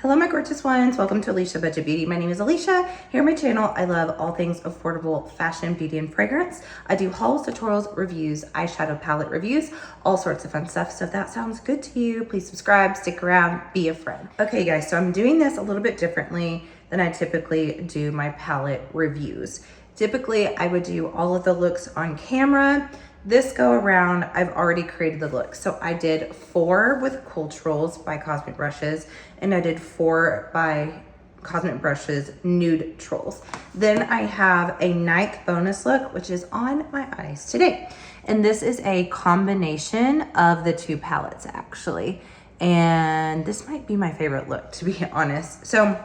Hello my gorgeous ones, welcome to Aleisha Budget Beauty. My name is Aleisha. Here on my channel, I love all things affordable fashion, beauty, and fragrance. I do hauls, tutorials, reviews, eyeshadow palette reviews, all sorts of fun stuff. So if that sounds good to you, please subscribe, stick around, be a friend. Okay guys, so I'm doing this a little bit differently than I typically do my palette reviews. Typically, I would do all of the looks on camera. This go around, I've already created the look. So I did 4 with Cooltrals by Cosmic Brushes, and I did 4 by Cosmic Brushes Nudetrals. Then I have a 9th bonus look, which is on my eyes today. And this is a combination of the 2 palettes actually. And this might be my favorite look, to be honest. So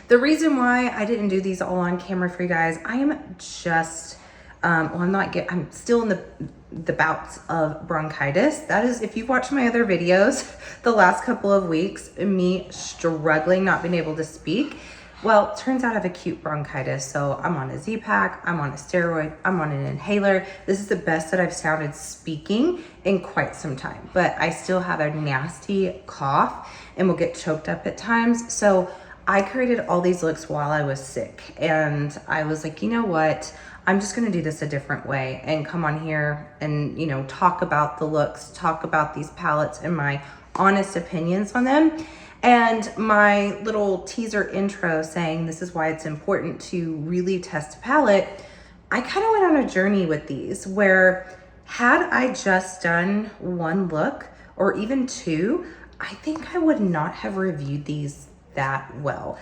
the reason why I didn't do these all on camera for you guys, I am just, I'm still in the bouts of bronchitis. That is, if you've watched my other videos, the last couple of weeks, me struggling, not being able to speak. Well, turns out I have acute bronchitis. So I'm on a Z-Pack, I'm on a steroid, I'm on an inhaler. This is the best that I've sounded speaking in quite some time, but I still have a nasty cough and will get choked up at times. So I created all these looks while I was sick, and I was like, you know what? I'm just gonna do this a different way and come on here and, you know, talk about the looks, talk about these palettes and my honest opinions on them. And my little teaser intro saying this is why it's important to really test a palette. I kind of went on a journey with these where had I just done 1 look or even 2, I think I would not have reviewed these that well.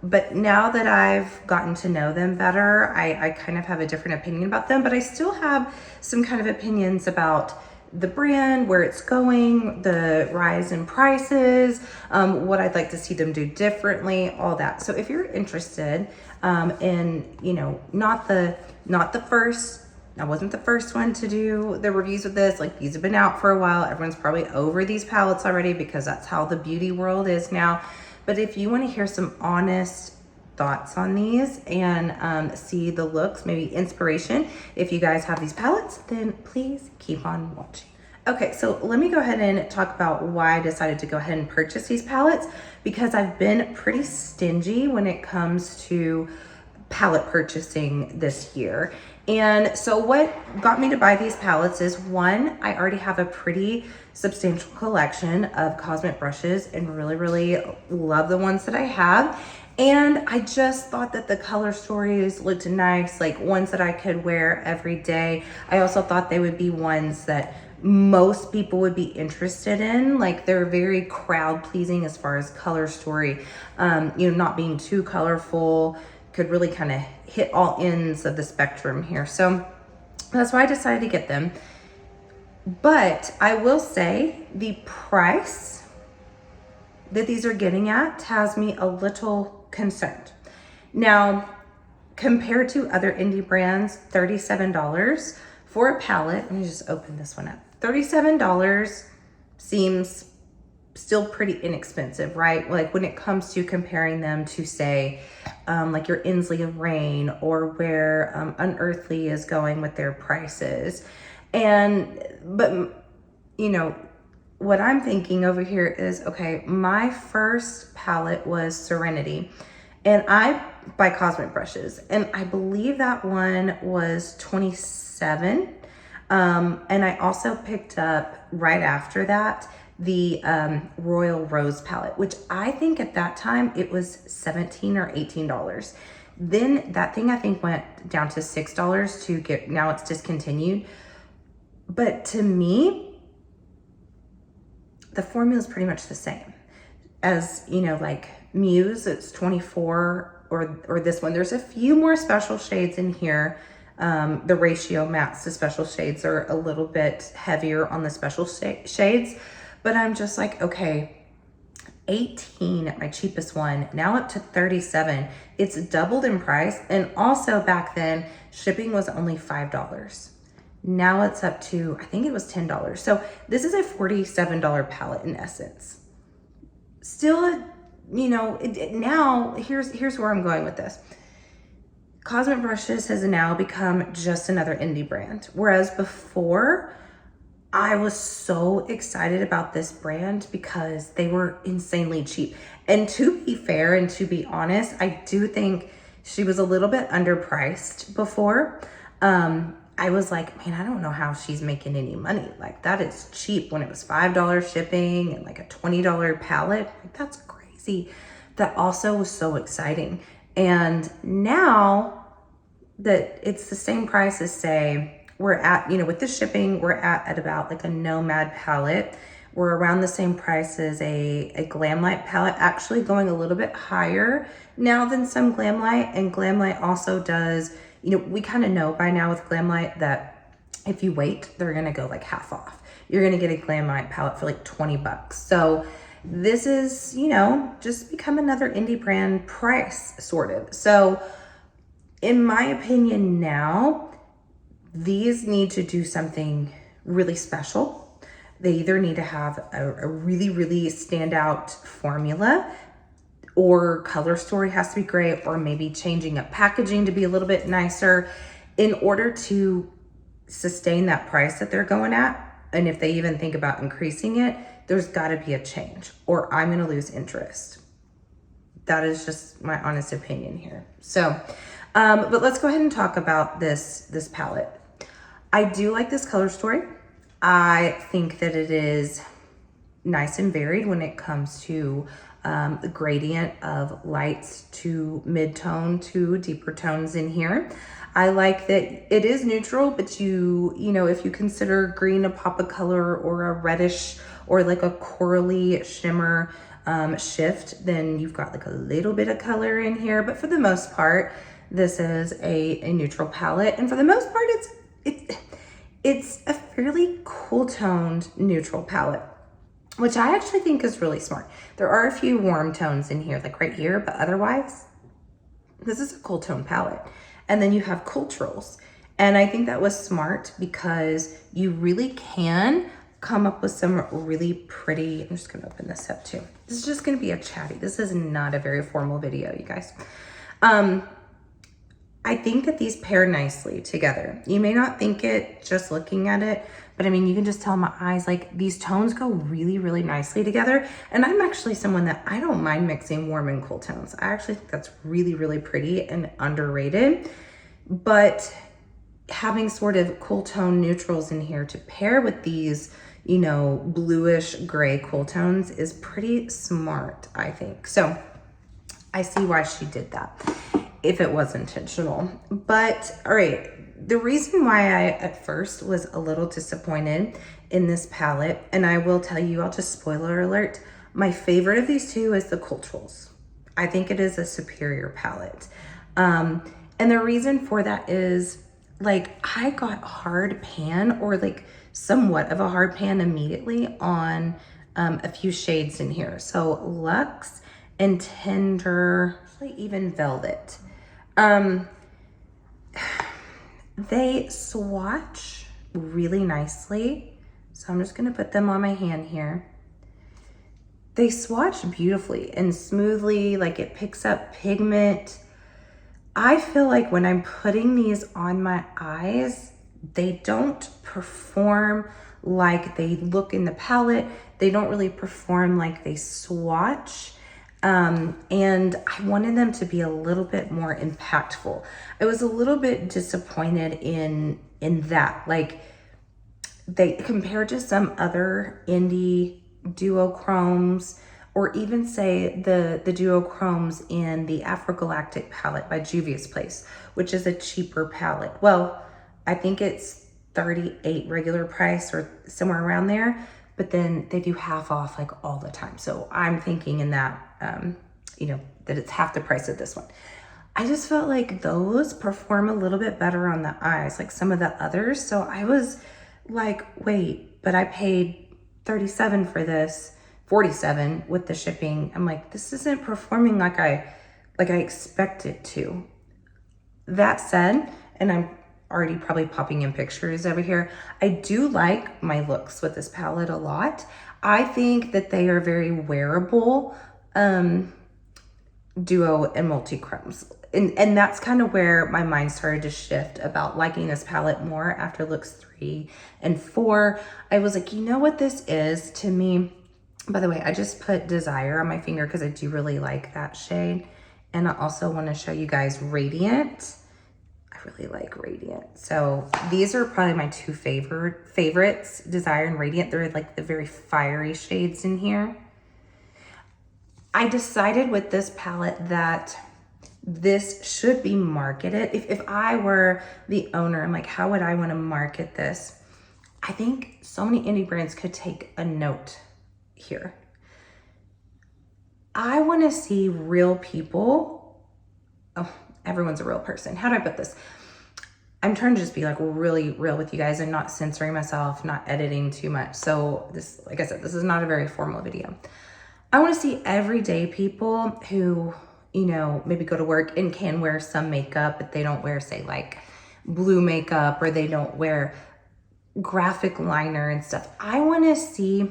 But now that I've gotten to know them better, I kind of have a different opinion about them, but I still have some kind of opinions about the brand, where it's going, the rise in prices, what I'd like to see them do differently, all that. So if you're interested in, you know, not the first, I wasn't the first one to do the reviews of this. Like, these have been out for a while. Everyone's probably over these palettes already because that's how the beauty world is now. But if you want to hear some honest thoughts on these and see the looks, maybe inspiration, if you guys have these palettes, then please keep on watching. Okay, so let me go ahead and talk about why I decided to go ahead and purchase these palettes, because I've been pretty stingy when it comes to palette purchasing this year. And so what got me to buy these palettes is, 1, I already have a pretty substantial collection of Cosmic Brushes and really love the ones that I have. And I just thought that the color stories looked nice, like ones that I could wear every day. I also thought they would be ones that most people would be interested in. Like, they're very crowd pleasing as far as color story, you know, not being too colorful, could really kind of hit all ends of the spectrum here. So that's why I decided to get them. But I will say the price that these are getting at has me a little concerned. Now, compared to other indie brands, $37 for a palette, let me just open this one up. $37 seems still pretty inexpensive, right? Like, when it comes to comparing them to, say, like your Inslee of Rain, or where Unearthly is going with their prices. But you know, what I'm thinking over here is, okay, my first palette was Serenity, and by Cosmic Brushes, and I believe that one was $27. And I also picked up right after that the Royal Rose palette, which I think at that time it was $17 or $18. Then that thing I think went down to $6 to get, now it's discontinued. But to me, the formula is pretty much the same as, you know, like Mews, it's 24, or this one. There's a few more special shades in here. The ratio mattes to special shades are a little bit heavier on the special shades, but I'm just like, okay, 18 at my cheapest one, now up to 37. It's doubled in price. And also back then, shipping was only $5. Now it's up to, I think it was $10. So this is a $47 palette in essence. Still, you know, now here's where I'm going with this. Cosmic Brushes has now become just another indie brand. Whereas before, I was so excited about this brand because they were insanely cheap. And to be fair and to be honest, I do think she was a little bit underpriced before. I was like, man, I don't know how she's making any money. Like, that is cheap when it was $5 shipping and like a $20 palette. Like, that's crazy. That also was so exciting. And now that it's the same price as, say, we're at, you know, with the shipping, we're at about like a Nomad palette. We're around the same price as a Glamlight palette, actually going a little bit higher now than some Glamlight. And Glamlight also does, you know, we kind of know by now with Glamlight that if you wait, they're gonna go like half off. You're gonna get a Glamlight palette for like 20 bucks. So this is, you know, just become another indie brand price, sort of. So in my opinion now, these need to do something really special. They either need to have a really, really standout formula, or color story has to be great, or maybe changing up packaging to be a little bit nicer in order to sustain that price that they're going at. And if they even think about increasing it, there's got to be a change, or I'm going to lose interest. That is just my honest opinion here. So, but let's go ahead and talk about this palette. I do like this color story. I think that it is nice and varied when it comes to the gradient of lights to mid-tone to deeper tones in here. I like that it is neutral, but you know, if you consider green a pop of color or a reddish or like a corally shimmer shift, then you've got like a little bit of color in here. But for the most part, this is a neutral palette. And for the most part, it's a fairly cool toned neutral palette, which I actually think is really smart. There are a few warm tones in here, like right here, but otherwise, this is a cool tone palette. And then you have Cooltrals. And I think that was smart because you really can come up with some really pretty, I'm just gonna open this up too. This is just gonna be a chatty. This is not a very formal video, you guys. I think that these pair nicely together. You may not think it just looking at it, but I mean, you can just tell my eyes, like these tones go really, really nicely together. And I'm actually someone that I don't mind mixing warm and cool tones. I actually think that's really, really pretty and underrated. But having sort of cool tone neutrals in here to pair with these, you know, bluish gray cool tones is pretty smart, I think. So I see why she did that, if it was intentional. But all right, the reason why I at first was a little disappointed in this palette, and I will tell you, I'll just spoiler alert, my favorite of these two is the Cooltrals. I think it is a superior palette. And the reason for that is, like, I got hard pan, or like somewhat of a hard pan immediately on a few shades in here. So Luxe and Tender, like even Velvet. They swatch really nicely. So I'm just gonna put them on my hand here. They swatch beautifully and smoothly, like it picks up pigment. I feel like when I'm putting these on my eyes, they don't perform like they look in the palette. They don't really perform like they swatch. And I wanted them to be a little bit more impactful. I was a little bit disappointed in that. Like, they, compared to some other indie duochromes, or even say the duochromes in the Afro-Galactic palette by Juvia's Place, which is a cheaper palette. Well, I think it's $38 regular price or somewhere around there, but then they do half off like all the time. So I'm thinking in that, you know, that it's half the price of this one. I just felt like those perform a little bit better on the eyes, like some of the others. So I was like, wait, but I paid $37 for this, $47 with the shipping. I'm like, this isn't performing like I expect it to. That said, and I'm already probably popping in pictures over here, I do like my looks with this palette a lot. I think that they are very wearable duo and multi-chromes. and that's kind of where my mind started to shift about liking this palette more after looks 3 and 4. I was like, you know what this is to me? By the way, I just put Desire on my finger because I do really like that shade. And I also want to show you guys Radiant. I really like Radiant. So these are probably my 2 favorites, Desire and Radiant. They're like the very fiery shades in here. I decided with this palette that this should be marketed. If I were the owner, I'm like, how would I want to market this? I think so many indie brands could take a note here. I want to see real people. Oh, everyone's a real person. How do I put this? I'm trying to just be like really real with you guys and not censoring myself, not editing too much. So this, like I said, this is not a very formal video. I want to see everyday people who, you know, maybe go to work and can wear some makeup, but they don't wear, say, like blue makeup, or they don't wear graphic liner and stuff. I want to see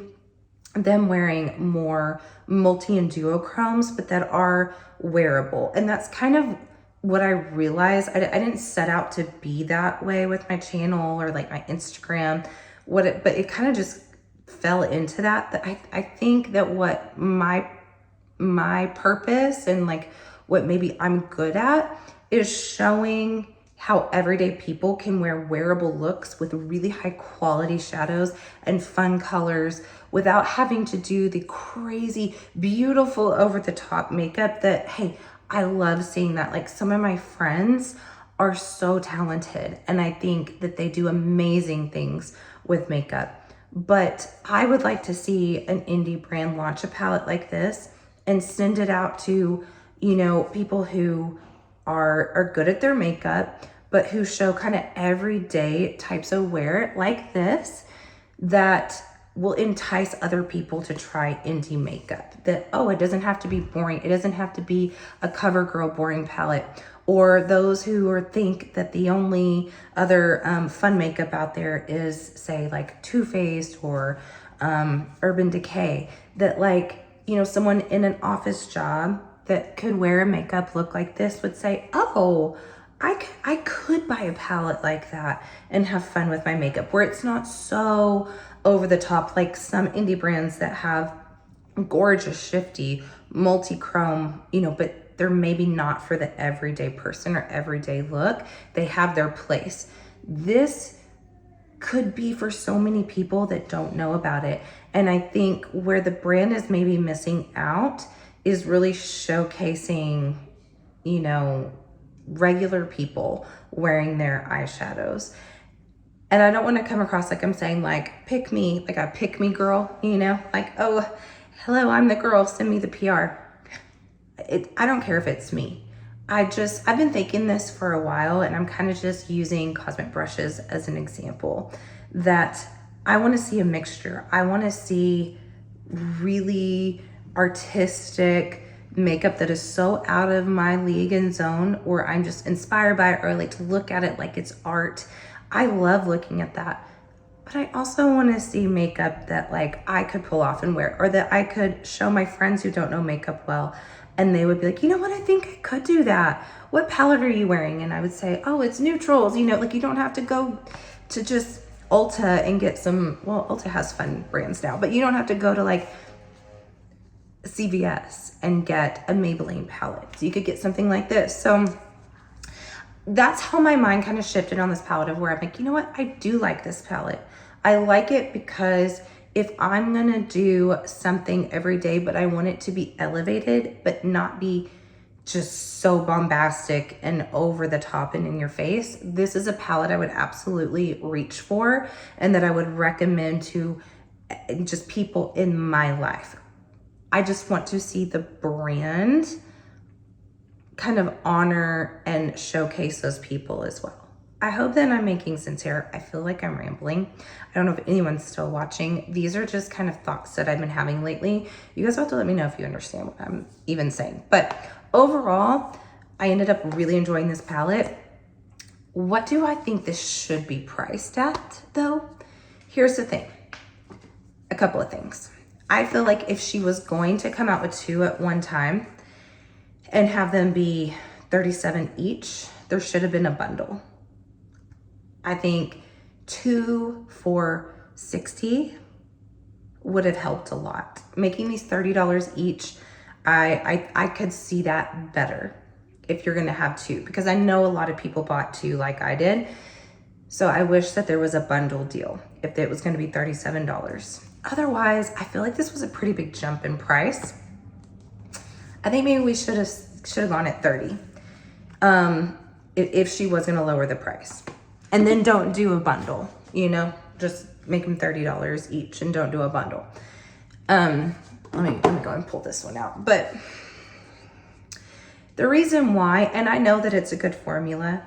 them wearing more multi and duochromes, but that are wearable. And that's kind of what I realized. I didn't set out to be that way with my channel or like my Instagram, but it kind of just fell into that I think that what my purpose and like what maybe I'm good at is showing how everyday people can wear wearable looks with really high quality shadows and fun colors without having to do the crazy, beautiful, over the top makeup that, hey, I love seeing that. Like, some of my friends are so talented and I think that they do amazing things with makeup. But I would like to see an indie brand launch a palette like this and send it out to, you know, people who are good at their makeup, but who show kind of everyday types of wear like this that will entice other people to try indie makeup. That, oh, it doesn't have to be boring. It doesn't have to be a CoverGirl boring palette. Or those who think that the only other fun makeup out there is, say, like Too Faced or Urban Decay. That, like, you know, someone in an office job that could wear a makeup look like this would say, oh, I could buy a palette like that and have fun with my makeup, where it's not so over the top like some indie brands that have gorgeous, shifty, multi-chrome, you know, but they're maybe not for the everyday person or everyday look. They have their place. This could be for so many people that don't know about it. And I think where the brand is maybe missing out is really showcasing, you know, regular people wearing their eyeshadows. And I don't want to come across like I'm saying, like, pick me, like a pick me girl, you know, like, oh, hello, I'm the girl, send me the PR. I don't care if it's me. I've been thinking this for a while, and I'm kind of just using cosmic brushes as an example, that I want to see a mixture. I want to see really artistic makeup that is so out of my league and zone, or I'm just inspired by it, or I like to look at it like it's art. I love looking at that. But I also want to see makeup that, like, I could pull off and wear, or that I could show my friends who don't know makeup well, and they would be like, you know what, I think I could do that. What palette are you wearing? And I would say, oh, it's Nudetrals. You know, like, you don't have to go to just Ulta and get some, well, Ulta has fun brands now, but you don't have to go to like CVS and get a Maybelline palette. So you could get something like this. So that's how my mind kind of shifted on this palette, of where I'm like, you know what, I do like this palette. I like it because if I'm gonna do something every day, but I want it to be elevated, but not be just so bombastic and over the top and in your face, this is a palette I would absolutely reach for, and that I would recommend to just people in my life. I just want to see the brand kind of honor and showcase those people as well. I hope that I'm making sense here. I feel like I'm rambling. I don't know if anyone's still watching. These are just kind of thoughts that I've been having lately. You guys have to let me know if you understand what I'm even saying. But overall, I ended up really enjoying this palette. What do I think this should be priced at, though? Here's the thing. A couple of things. I feel like if she was going to come out with 2 at one time and have them be $37 each. There should have been a bundle. I think 2 for $60 would have helped a lot. Making these $30 each, I could see that better if you're gonna have 2, because I know a lot of people bought 2 like I did. So I wish that there was a bundle deal if it was gonna be $37. Otherwise, I feel like this was a pretty big jump in price. I think maybe we should have gone at 30 if she was gonna lower the price. And then don't do a bundle, you know, just make them $30 each and don't do a bundle. Let me go and pull this one out. But the reason why, and I know that it's a good formula,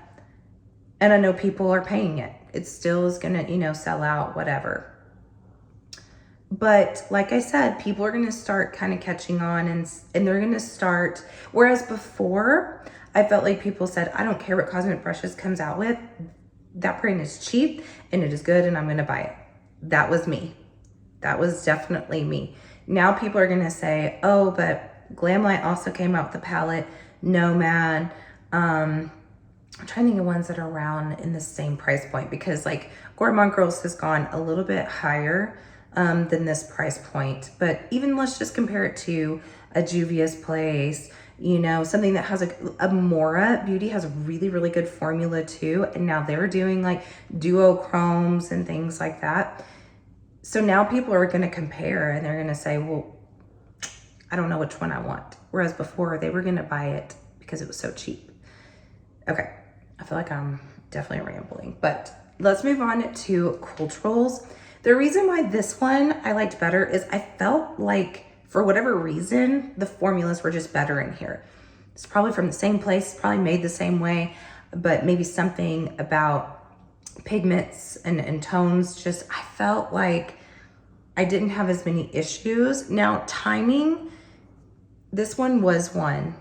and I know people are paying it. It still is gonna, you know, sell out, whatever. But like I said, people are gonna start kind of catching on, and they're gonna start, whereas before, I felt like people said, I don't care what Cosmic Brushes comes out with. That brand is cheap and it is good and I'm gonna buy it. That was me. That was definitely me. Now people are gonna say, oh, but Glamlight also came out with a palette, Nomad. I'm trying to think of ones that are around in the same price point, because like Gourmand Girls has gone a little bit higher than this price point. But even let's just compare it to a Juvia's Place, you know, something that has a Mora Beauty has a really, really good formula too. And now they're doing like duochromes and things like that. So now people are going to compare and they're going to say, well, I don't know which one I want. Whereas before they were going to buy it because it was so cheap. Okay. I feel like I'm definitely rambling, but let's move on to Cooltrals. The reason why this one I liked better is I felt like, for whatever reason, the formulas were just better in here. It's probably from the same place, probably made the same way, but maybe something about pigments and tones, just I felt like I didn't have as many issues. Now timing, this one was one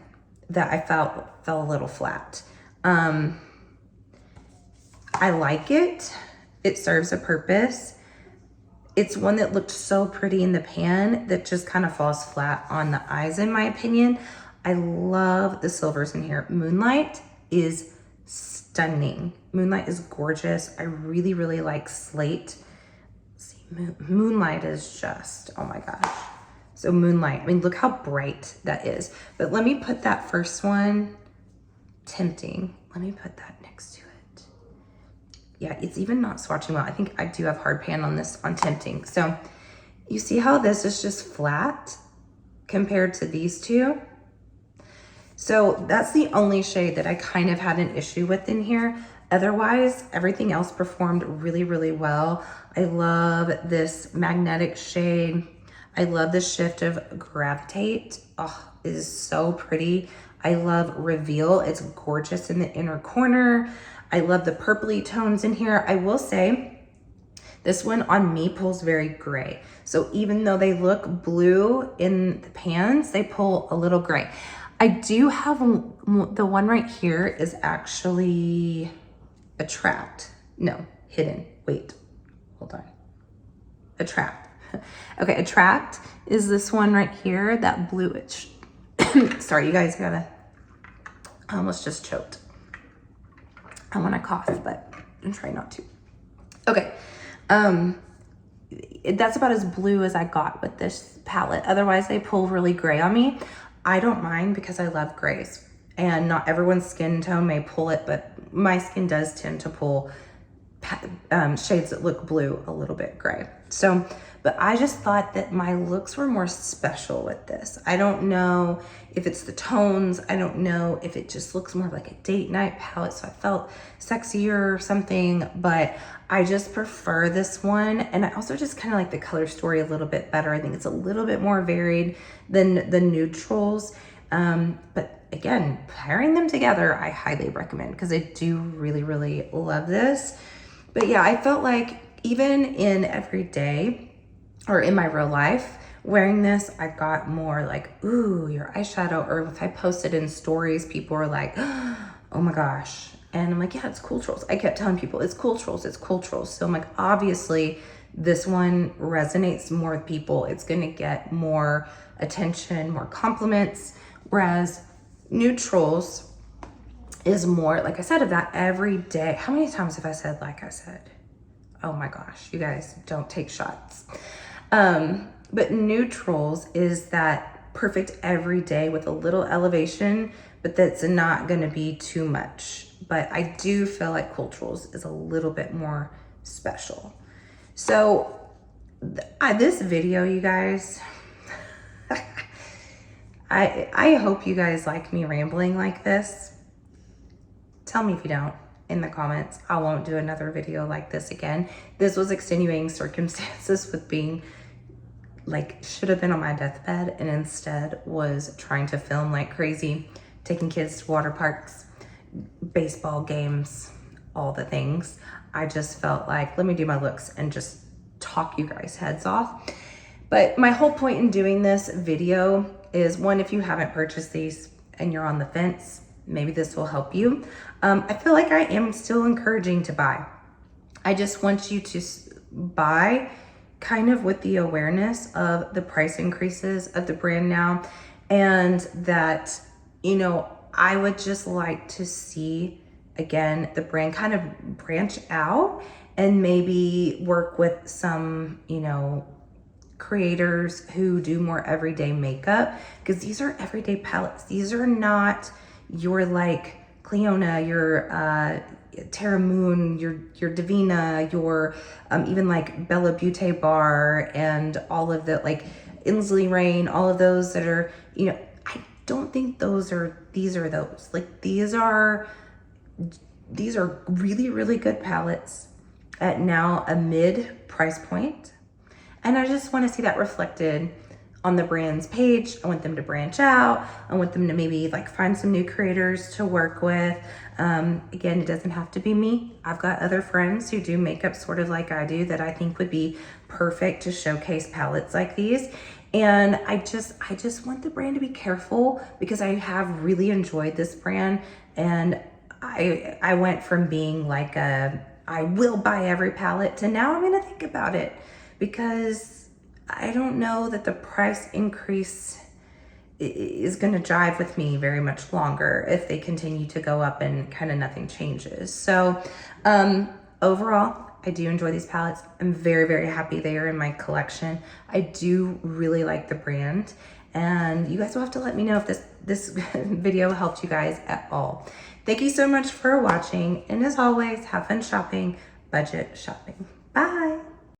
that I felt fell a little flat. I like it. It serves a purpose. It's one that looked so pretty in the pan that just kind of falls flat on the eyes, in my opinion. I love the silvers in here. Moonlight is stunning. Moonlight is gorgeous. I really, really like Slate. Let's see, Moonlight is just, oh my gosh. So Moonlight, I mean, look how bright that is. But let me put that first one, Tempting. Let me put that next to it. Yeah, it's even not swatching well. I think I do have hard pan on this, on Tempting. So you see how this is just flat compared to these two? So that's the only shade that I kind of had an issue with in here. Otherwise, everything else performed really, really well. I love this magnetic shade. I love the shift of Gravitate. Oh, it is so pretty. I love Reveal. It's gorgeous in the inner corner. I love the purpley tones in here. I will say this one on me pulls very gray. So even though they look blue in the pans, they pull a little gray. I do have the one right here is actually Attract. No, Hidden. Wait, hold on. Attract. Okay, Attract is this one right here, that bluish. Sorry, you guys gotta, I almost just choked. I want to cough, but I'm trying not to. Okay, that's about as blue as I got with this palette. Otherwise, they pull really gray on me. I don't mind because I love grays, and not everyone's skin tone may pull it, but my skin does tend to pull shades that look blue a little bit gray. So, but I just thought that my looks were more special with this. I don't know if it's the tones. I don't know if it just looks more like a date night palette, so I felt sexier or something, but I just prefer this one. And I also just kind of like the color story a little bit better. I think it's a little bit more varied than the Nudetrals. But again, pairing them together, I highly recommend because I do really, really love this. But yeah, I felt like even in everyday or in my real life, wearing this, I got more like, ooh, your eyeshadow. Or if I posted in stories, people were like, oh my gosh. And I'm like, yeah, it's Cooltrals. I kept telling people, it's Cooltrals, it's Cooltrals. So I'm like, obviously, this one resonates more with people. It's gonna get more attention, more compliments. Whereas Nudetrals, is more, like I said, of that every day. How many times have I said, like I said? Oh my gosh, you guys, don't take shots. But Nudetrals is that perfect every day with a little elevation, but that's not gonna be too much. But I do feel like Cooltrals is a little bit more special. So this video, you guys, I hope you guys like me rambling like this. Tell me if you don't in the comments. I won't do another video like this again. This was extenuating circumstances with being like, should have been on my deathbed and instead was trying to film like crazy, taking kids to water parks, baseball games, all the things. I just felt like, let me do my looks and just talk you guys' heads off. But my whole point in doing this video is, one, if you haven't purchased these and you're on the fence, maybe this will help you. I feel like I am still encouraging to buy. I just want you to buy kind of with the awareness of the price increases of the brand now, and that, you know, I would just like to see, again, the brand kind of branch out and maybe work with some, you know, creators who do more everyday makeup, because these are everyday palettes. These are not your like Cleona, your Terra Moon, your Divina, your even like Bella Beauty Bar, and all of the like Inslee Rain, all of those that are, you know, I don't think these are those. Like these are really, really good palettes at now a mid price point. And I just want to see that reflected on the brand's page. I want them to branch out. I want them to maybe like find some new creators to work with. Again, it doesn't have to be me. I've got other friends who do makeup sort of like I do that I think would be perfect to showcase palettes like these. And I just want the brand to be careful, because I have really enjoyed this brand. And I went from being like I will buy every palette to now I'm gonna think about it, because I don't know that the price increase is going to jive with me very much longer if they continue to go up and kind of nothing changes. So overall, I do enjoy these palettes. I'm very, very happy they are in my collection. I do really like the brand, and you guys will have to let me know if this video helped you guys at all. Thank you so much for watching, and as always, have fun shopping, budget shopping. Bye.